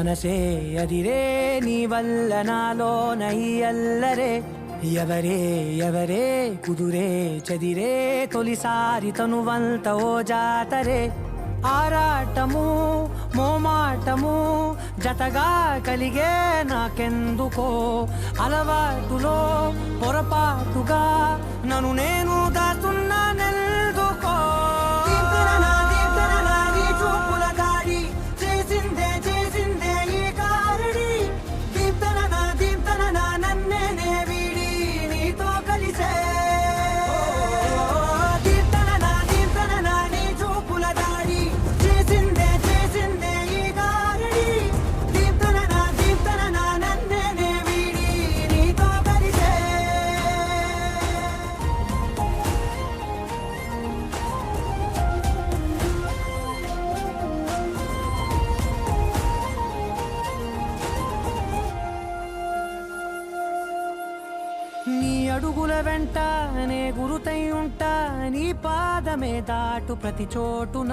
మనసే అదిరే నీ వల్ల నాలోన ఈ అల్లరే ఎవరే ఎవరే కుదురే చదిరే తొలిసారి తనువంత ఓ జాతరే ఆరాటము మోమాటము జతగా కలిగే నాకెందుకో అలవాటులో పొరపాటుగా నన్ను నేను దాస్తున్నానెందుకో చూపుల దాడి చేసిందే చేసిందే ఈ కారడి దీప్తన నన్నే వీడి నీతో కలిసే దీప్తన నీ చూపుల దాడి చేసిందే చేసిందే ఈ కారడి దీప్తన నన్నే వీడి నీతో కలిసే నీ అడుగుల వెంట నే గురుతై ఉంటా నీ పాదమే దాటు ప్రతి చోటున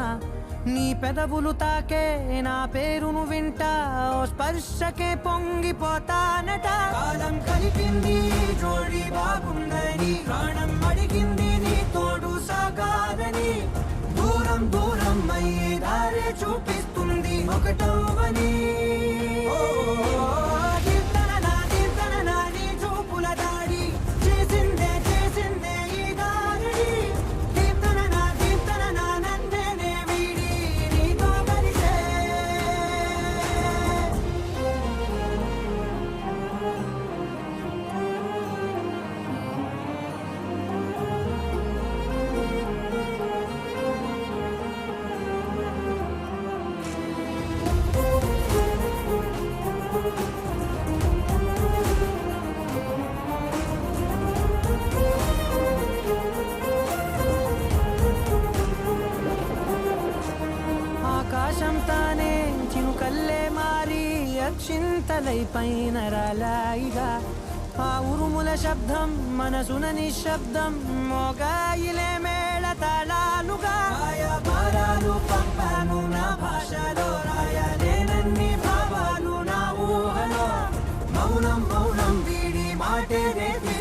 నీ పెదవులు తాకే నా పేరును వింటా ఓ స్పర్శకే పొంగిపోతానట కాలం కలిపింది జోడి బాగుందని ప్రాణం అడిగింది నీ తోడు సాగాలని దూరం దూరం అయ్యే దారే చూపిస్తుంది ఒకటవని ఆకాశం తానే చినుకల్లే మారి అక్షింతలై పైన రాలాయిగా ఆ ఉరుముల శబ్దం మనసున నిశ్శబ్దం మోగాయిలే మేళ తాళాలుగా భారాలు పంపాను నా భాషలో రాయలేనన్ని భావాలు నా ఊహలో మౌనం మౌనం వీడి మాటే రేపి